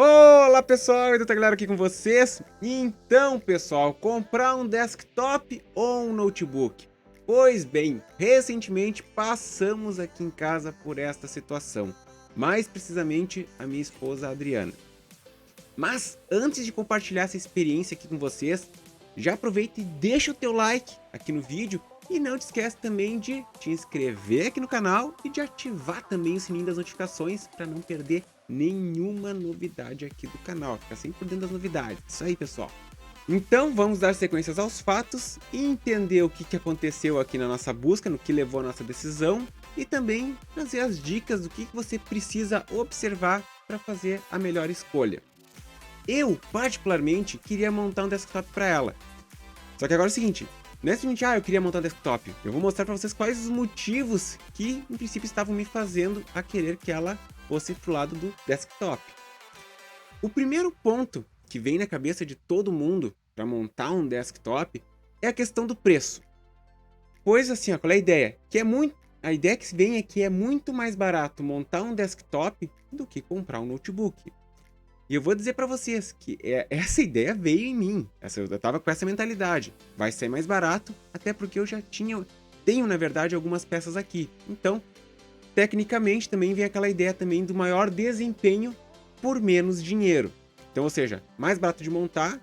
Olá pessoal, Edu Tagliaro aqui com vocês. Então pessoal, comprar um desktop ou um notebook? Pois bem, recentemente passamos aqui em casa por esta situação, mais precisamente a minha esposa Adriana. Mas antes de compartilhar essa experiência aqui com vocês, já aproveita e deixa o teu like aqui no vídeo e não te esquece também de te inscrever aqui no canal e de ativar também o sininho das notificações para não perder nenhuma novidade aqui do canal, ficar sempre por dentro das novidades. Isso aí, pessoal. Então vamos dar sequências aos fatos e entender o que aconteceu aqui na nossa busca, no que levou a nossa decisão e também trazer as dicas do que você precisa observar para fazer a melhor escolha. Eu, particularmente, queria montar um desktop para ela. Só que agora é o seguinte, não é simplesmente, eu queria montar um desktop. Eu vou mostrar para vocês quais os motivos que, em princípio, estavam me fazendo a querer que ela fosse pro lado do desktop. O primeiro ponto que vem na cabeça de todo mundo para montar um desktop é a questão do preço. Pois assim, qual é a ideia? A ideia que vem é que é muito mais barato montar um desktop do que comprar um notebook. E eu vou dizer para vocês que essa ideia veio em mim. Eu tava com essa mentalidade. Vai ser mais barato, até porque eu já tenho na verdade algumas peças aqui. Então, tecnicamente também vem aquela ideia também do maior desempenho por menos dinheiro. Então, ou seja, mais barato de montar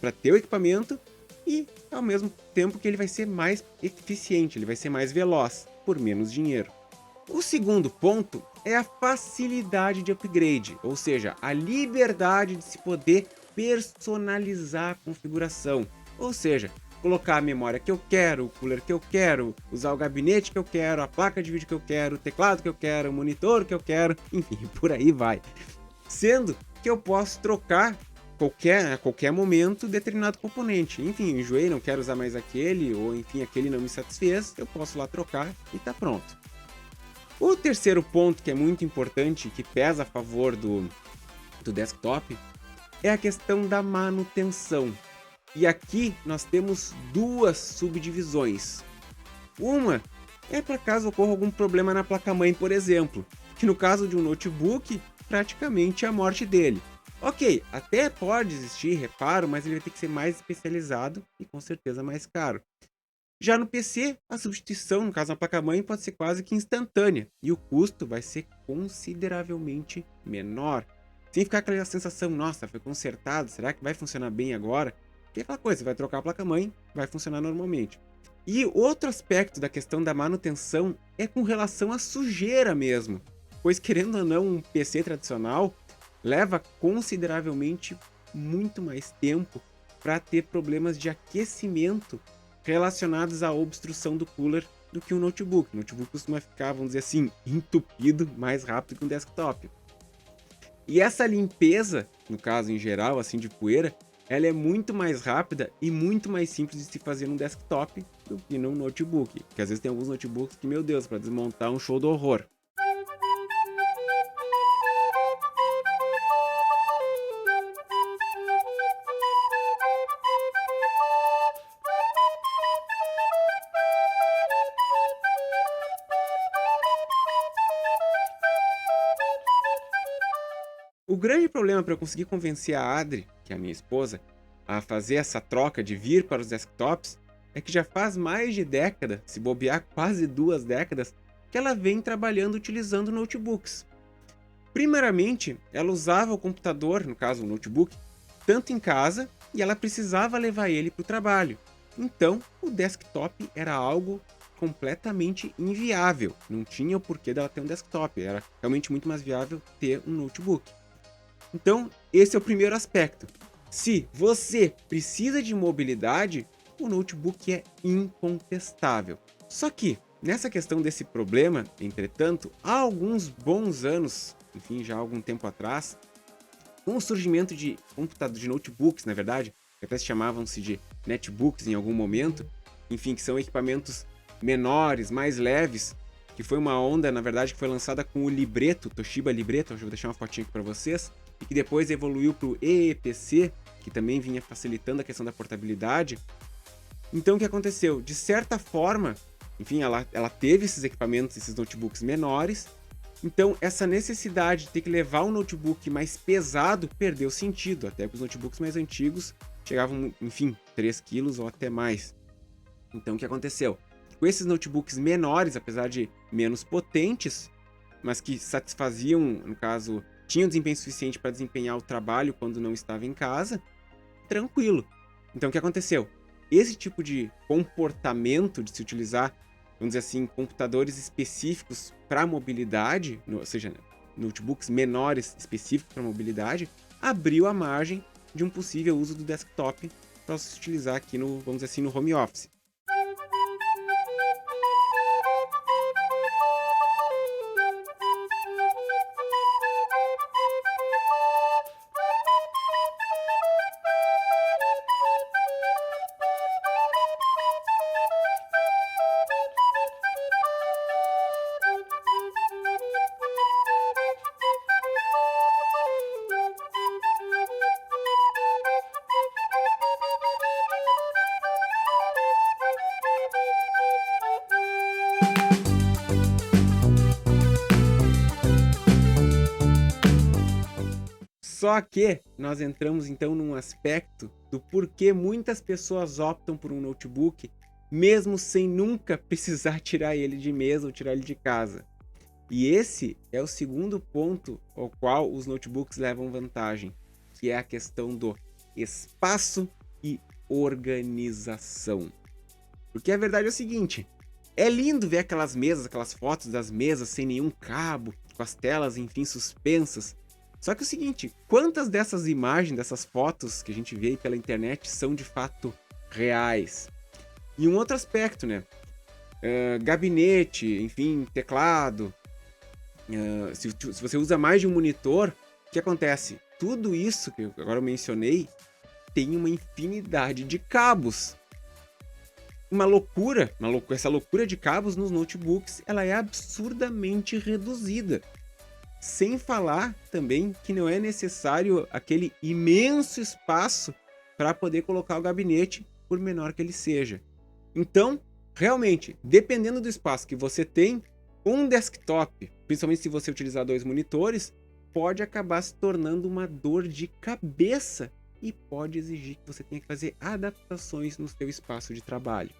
para ter o equipamento e ao mesmo tempo que ele vai ser mais eficiente, ele vai ser mais veloz por menos dinheiro. O segundo ponto é a facilidade de upgrade, ou seja, a liberdade de se poder personalizar a configuração, ou seja, colocar a memória que eu quero, o cooler que eu quero, usar o gabinete que eu quero, a placa de vídeo que eu quero, o teclado que eu quero, o monitor que eu quero, enfim, por aí vai. Sendo que eu posso trocar a qualquer momento determinado componente. Enfim, enjoei, não quero usar mais aquele, ou enfim, aquele não me satisfez, eu posso lá trocar e tá pronto. O terceiro ponto que é muito importante, que pesa a favor do desktop, é a questão da manutenção. E aqui nós temos duas subdivisões. Uma é para caso ocorra algum problema na placa-mãe, por exemplo, que no caso de um notebook, praticamente é a morte dele. Ok, até pode existir reparo, mas ele vai ter que ser mais especializado e com certeza mais caro. Já no PC, a substituição, no caso da placa-mãe, pode ser quase que instantânea e o custo vai ser consideravelmente menor. Sem ficar aquela sensação, nossa, foi consertado, será que vai funcionar bem agora? Porque é aquela coisa, você vai trocar a placa-mãe, vai funcionar normalmente. E outro aspecto da questão da manutenção é com relação à sujeira mesmo, pois querendo ou não, um PC tradicional leva consideravelmente muito mais tempo para ter problemas de aquecimento relacionados à obstrução do cooler do que um notebook. O notebook costuma ficar, vamos dizer assim, entupido mais rápido que um desktop. E essa limpeza, no caso em geral, assim de poeira, ela é muito mais rápida e muito mais simples de se fazer num desktop do que num notebook. Porque às vezes tem alguns notebooks que, meu Deus, para desmontar um show do horror. O grande problema para eu conseguir convencer a Adri, que é a minha esposa, a fazer essa troca de vir para os desktops, é que já faz mais de década, se bobear quase 2 décadas, que ela vem trabalhando utilizando notebooks. Primeiramente, ela usava o computador, no caso o notebook, tanto em casa e ela precisava levar ele para o trabalho. Então, o desktop era algo completamente inviável. Não tinha o porquê dela ter um desktop, era realmente muito mais viável ter um notebook. Então, esse é o primeiro aspecto. Se você precisa de mobilidade, o notebook é incontestável. Só que, nessa questão desse problema, entretanto, há alguns bons anos, enfim, já há algum tempo atrás, com o surgimento de computadores, de notebooks, na verdade, que até chamavam-se de netbooks em algum momento, enfim, que são equipamentos menores, mais leves, que foi uma onda, na verdade, que foi lançada com o Libretto, Toshiba Libretto, eu vou deixar uma fotinha aqui para vocês, e que depois evoluiu para o EEPC, que também vinha facilitando a questão da portabilidade. Então o que aconteceu? De certa forma, enfim, ela teve esses equipamentos, esses notebooks menores, Então, essa necessidade de ter que levar um notebook mais pesado perdeu sentido, até porque os notebooks mais antigos chegavam, enfim, 3 quilos ou até mais. Então, o que aconteceu? Com esses notebooks menores, apesar de menos potentes, mas que satisfaziam, no caso, tinham desempenho suficiente para desempenhar o trabalho quando não estava em casa, tranquilo. Então, o que aconteceu? Esse tipo de comportamento de se utilizar, vamos dizer assim, computadores específicos para mobilidade, ou seja, notebooks menores específicos para mobilidade, abriu a margem de um possível uso do desktop para se utilizar aqui no, vamos dizer assim, no home office. Só que nós entramos então num aspecto do porquê muitas pessoas optam por um notebook, mesmo sem nunca precisar tirar ele de mesa ou tirar ele de casa. E esse é o segundo ponto ao qual os notebooks levam vantagem, que é a questão do espaço e organização. Porque a verdade é o seguinte, é lindo ver aquelas mesas, aquelas fotos das mesas sem nenhum cabo, com as telas, enfim, suspensas. Só que é o seguinte, quantas dessas imagens, dessas fotos que a gente vê aí pela internet são de fato reais? E um outro aspecto, né? Gabinete, enfim, teclado. Se você usa mais de um monitor, o que acontece? Tudo isso que agora eu mencionei tem uma infinidade de cabos. Essa loucura de cabos nos notebooks, ela é absurdamente reduzida. Sem falar também que não é necessário aquele imenso espaço para poder colocar o gabinete, por menor que ele seja. Então, realmente, dependendo do espaço que você tem, um desktop, principalmente se você utilizar 2 monitores, pode acabar se tornando uma dor de cabeça e pode exigir que você tenha que fazer adaptações no seu espaço de trabalho.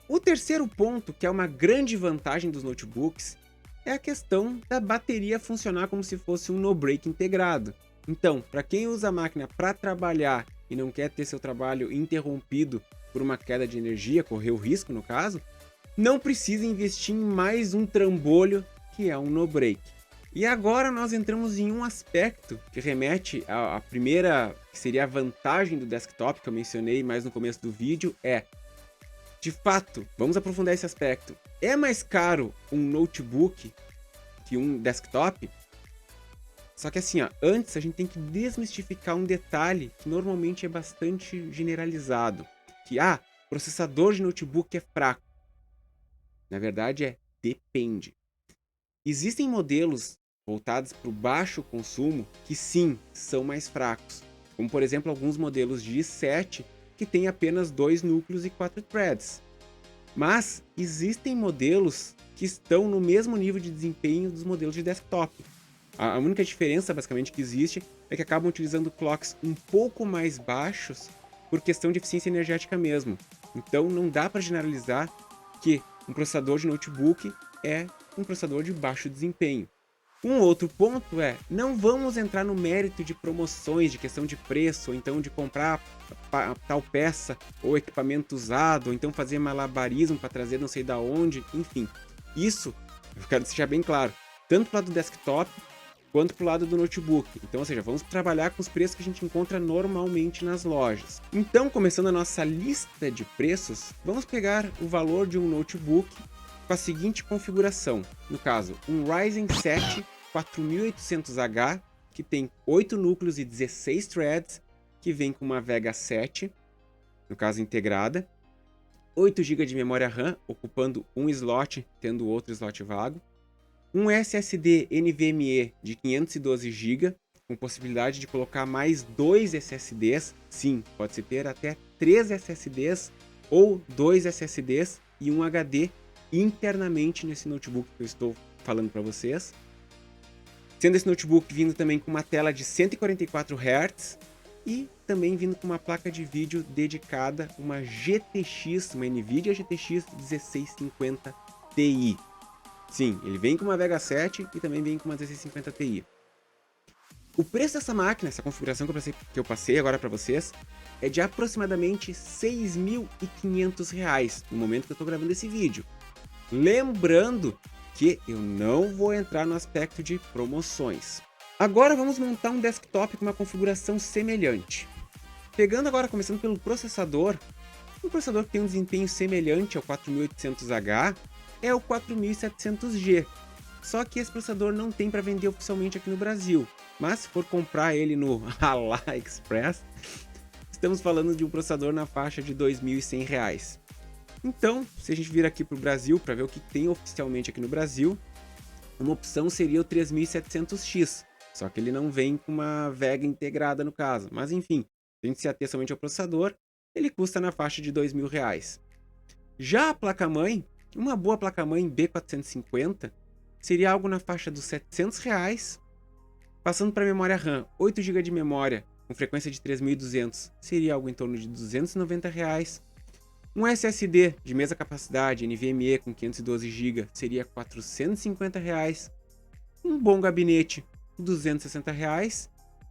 O terceiro ponto, que é uma grande vantagem dos notebooks, é a questão da bateria funcionar como se fosse um no-break integrado. Então, para quem usa a máquina para trabalhar e não quer ter seu trabalho interrompido por uma queda de energia, correr o risco no caso, não precisa investir em mais um trambolho que é um no-break. E agora nós entramos em um aspecto que remete à primeira, que seria a vantagem do desktop, que eu mencionei mais no começo do vídeo, de fato, vamos aprofundar esse aspecto. É mais caro um notebook que um desktop? Só que assim, antes a gente tem que desmistificar um detalhe que normalmente é bastante generalizado. Que, processador de notebook é fraco. Na verdade depende. Existem modelos voltados para o baixo consumo que sim, são mais fracos. Como por exemplo alguns modelos de i7 que tem apenas 2 núcleos e 4 threads. Mas existem modelos que estão no mesmo nível de desempenho dos modelos de desktop. A única diferença basicamente que existe é que acabam utilizando clocks um pouco mais baixos por questão de eficiência energética mesmo. Então não dá para generalizar que um processador de notebook é um processador de baixo desempenho. Um outro ponto não vamos entrar no mérito de promoções, de questão de preço, ou então de comprar tal peça ou equipamento usado, ou então fazer malabarismo para trazer não sei da onde, enfim. Isso, eu quero deixar bem claro, tanto para o lado do desktop, quanto para o lado do notebook. Então, ou seja, vamos trabalhar com os preços que a gente encontra normalmente nas lojas. Então, começando a nossa lista de preços, vamos pegar o valor de um notebook com a seguinte configuração. No caso, um Ryzen 7 4800H, que tem 8 núcleos e 16 threads, que vem com uma Vega 7, no caso integrada, 8 GB de memória RAM, ocupando um slot, tendo outro slot vago, um SSD NVMe de 512 GB, com possibilidade de colocar mais 2 SSDs, sim, pode-se ter até 3 SSDs ou 2 SSDs e um HD internamente nesse notebook que eu estou falando para vocês. Sendo esse notebook vindo também com uma tela de 144 Hz e também vindo com uma placa de vídeo dedicada, uma GTX, uma NVIDIA GTX 1650 Ti. Sim, ele vem com uma Vega 7 e também vem com uma 1650 Ti. O preço dessa máquina, essa configuração que eu passei agora para vocês, é de aproximadamente R$ 6.500 no momento que eu estou gravando esse vídeo. Lembrando que eu não vou entrar no aspecto de promoções. Agora vamos montar um desktop com uma configuração semelhante. Pegando agora, começando pelo processador, um processador que tem um desempenho semelhante ao 4800H é o 4700G. Só que esse processador não tem para vender oficialmente aqui no Brasil. Mas se for comprar ele no AliExpress, estamos falando de um processador na faixa de R$ 2.100. Então, se a gente vir aqui para o Brasil, para ver o que tem oficialmente aqui no Brasil, uma opção seria o 3700X, só que ele não vem com uma Vega integrada no caso. Mas enfim, se a gente se ater somente ao processador, ele custa na faixa de R$ 2.000. Já a placa-mãe, uma boa placa-mãe B450, seria algo na faixa dos R$ 700, passando para a memória RAM, 8 GB de memória, com frequência de 3.200, seria algo em torno de R$ 290. Um SSD de mesma capacidade, NVMe com 512 GB, seria R$ 450. Um bom gabinete, R$ 260.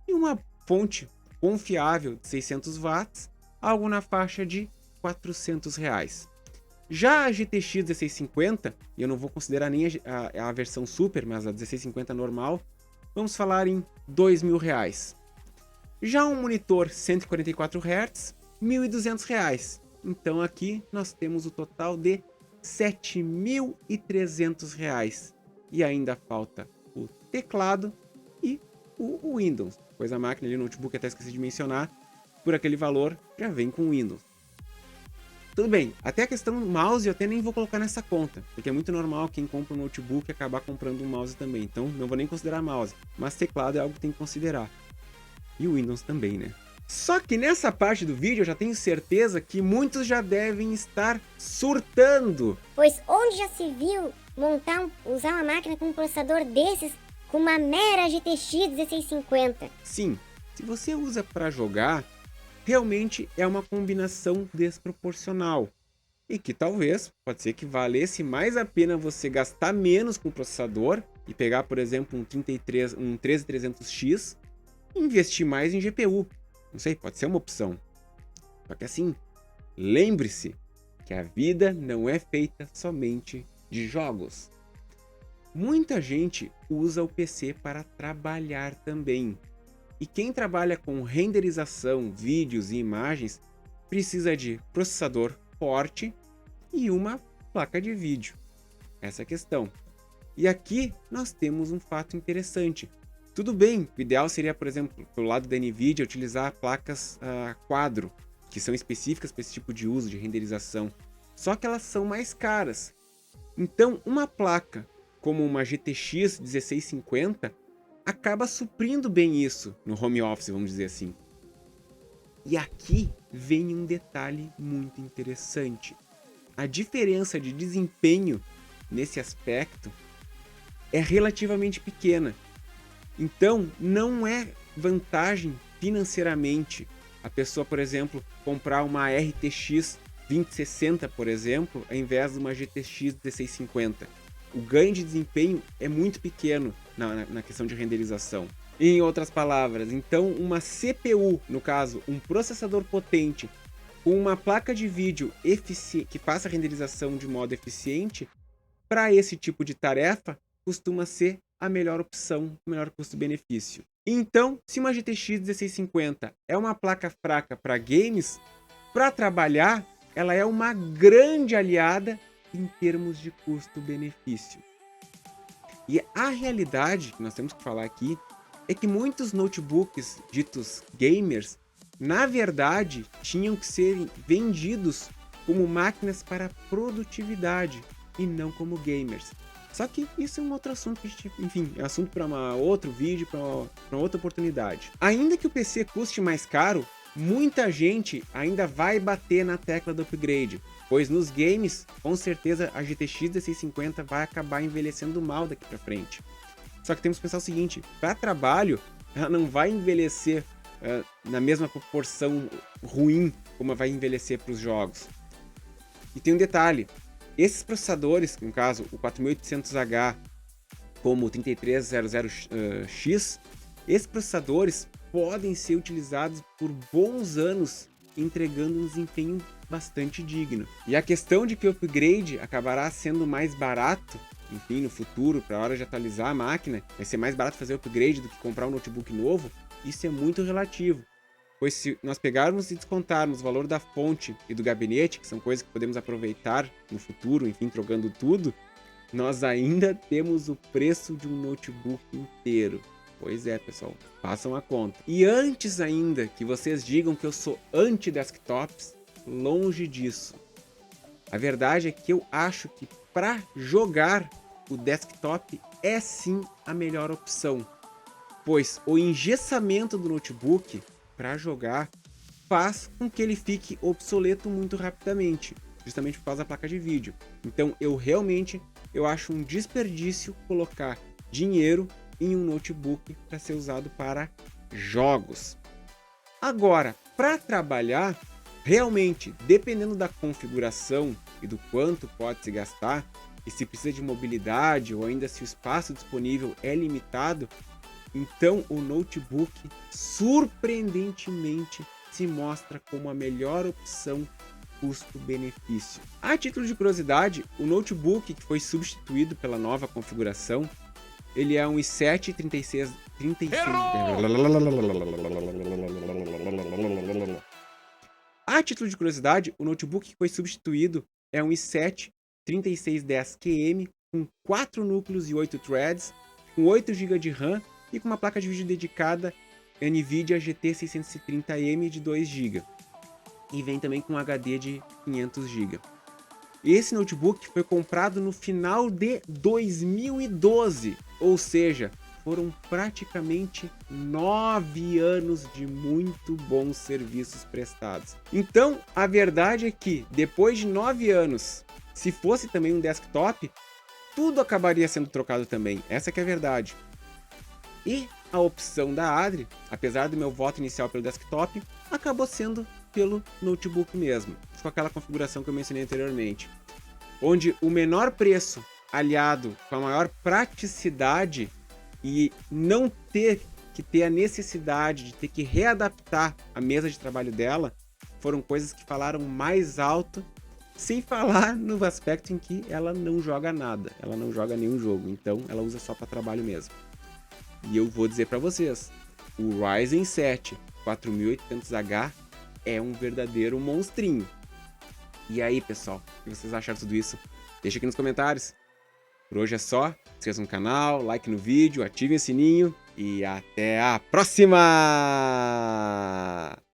E uma fonte confiável de 600 watts, algo na faixa de R$ 400. Já a GTX 1650, e eu não vou considerar nem a versão Super, mas a 1650 normal, vamos falar em R$ 2.000. Já um monitor 144 Hz, R$ 1.200. Então aqui nós temos o total de R$ 7.300. E ainda falta o teclado e o Windows, pois a máquina ali, o notebook, até esqueci de mencionar, por aquele valor já vem com o Windows. Tudo bem, até a questão do mouse eu até nem vou colocar nessa conta, porque é muito normal quem compra um notebook acabar comprando um mouse também, então não vou nem considerar mouse, mas teclado é algo que tem que considerar. E o Windows também, né? Só que nessa parte do vídeo eu já tenho certeza que muitos já devem estar surtando. Pois onde já se viu usar uma máquina com um processador desses com uma mera GTX 1650? Sim, se você usa para jogar, realmente é uma combinação desproporcional. E que talvez, pode ser que valesse mais a pena você gastar menos com o processador e pegar, por exemplo, um 13300X e investir mais em GPU. Não sei, pode ser uma opção. Só que assim, lembre-se que a vida não é feita somente de jogos. Muita gente usa o PC para trabalhar também. E quem trabalha com renderização, vídeos e imagens precisa de processador forte e uma placa de vídeo. Essa é a questão. E aqui nós temos um fato interessante. Tudo bem, o ideal seria, por exemplo, pelo lado da NVIDIA, utilizar placas quadro, que são específicas para esse tipo de uso de renderização. Só que elas são mais caras. Então, uma placa como uma GTX 1650 acaba suprindo bem isso no home office, vamos dizer assim. E aqui vem um detalhe muito interessante. A diferença de desempenho nesse aspecto é relativamente pequena. Então, não é vantagem financeiramente a pessoa, por exemplo, comprar uma RTX 2060, por exemplo, ao invés de uma GTX 1650. O ganho de desempenho é muito pequeno na questão de renderização. Em outras palavras, então uma CPU, no caso, um processador potente, com uma placa de vídeo que faça a renderização de modo eficiente, para esse tipo de tarefa, costuma ser a melhor opção, o melhor custo-benefício. Então, se uma GTX 1650 é uma placa fraca para games, para trabalhar, ela é uma grande aliada em termos de custo-benefício. E a realidade que nós temos que falar aqui é que muitos notebooks ditos gamers, na verdade, tinham que ser vendidos como máquinas para produtividade e não como gamers. Só que isso é um outro assunto, enfim, é assunto para outro vídeo, para outra oportunidade. Ainda que o PC custe mais caro, muita gente ainda vai bater na tecla do upgrade, pois nos games, com certeza a GTX 1650 vai acabar envelhecendo mal daqui para frente. Só que temos que pensar o seguinte, para trabalho, ela não vai envelhecer na mesma proporção ruim como vai envelhecer para os jogos. E tem um detalhe, esses processadores, no caso o 4800H como o 3300X, esses processadores podem ser utilizados por bons anos, entregando um desempenho bastante digno. E a questão de que o upgrade acabará sendo mais barato, enfim, no futuro, para a hora de atualizar a máquina, vai ser mais barato fazer o upgrade do que comprar um notebook novo, isso é muito relativo. Pois se nós pegarmos e descontarmos o valor da fonte e do gabinete, que são coisas que podemos aproveitar no futuro, enfim, trocando tudo, nós ainda temos o preço de um notebook inteiro. Pois é, pessoal, façam a conta. E antes ainda que vocês digam que eu sou anti-desktops, longe disso. A verdade é que eu acho que para jogar, o desktop é sim a melhor opção. Pois o engessamento do notebook para jogar faz com que ele fique obsoleto muito rapidamente, justamente por causa da placa de vídeo. Então eu acho um desperdício colocar dinheiro em um notebook para ser usado para jogos. Agora, para trabalhar, realmente, dependendo da configuração e do quanto pode se gastar, e se precisa de mobilidade ou ainda se o espaço disponível é limitado, então o notebook surpreendentemente se mostra como a melhor opção custo-benefício. A título de curiosidade, o notebook que foi substituído pela nova configuração, ele é um i7 36. A título de curiosidade, o notebook que foi substituído é um i7 3610QM com 4 núcleos e 8 threads, com 8 GB de RAM e com uma placa de vídeo dedicada NVIDIA GT 630M de 2 GB. E vem também com HD de 500 GB. Esse notebook foi comprado no final de 2012, ou seja, foram praticamente 9 anos de muito bons serviços prestados. Então, a verdade é que, depois de 9 anos, se fosse também um desktop, tudo acabaria sendo trocado também. Essa que é a verdade. E a opção da Adri, apesar do meu voto inicial pelo desktop, acabou sendo pelo notebook mesmo, com aquela configuração que eu mencionei anteriormente, onde o menor preço aliado com a maior praticidade e não ter que ter a necessidade de ter que readaptar a mesa de trabalho dela, foram coisas que falaram mais alto, sem falar no aspecto em que ela não joga nada, ela não joga nenhum jogo, então ela usa só para trabalho mesmo. E eu vou dizer para vocês, o Ryzen 7 4800H é um verdadeiro monstrinho. E aí, pessoal, o que vocês acharam de tudo isso? Deixa aqui nos comentários. Por hoje é só. Se inscreva no canal, like no vídeo, ativem o sininho e até a próxima!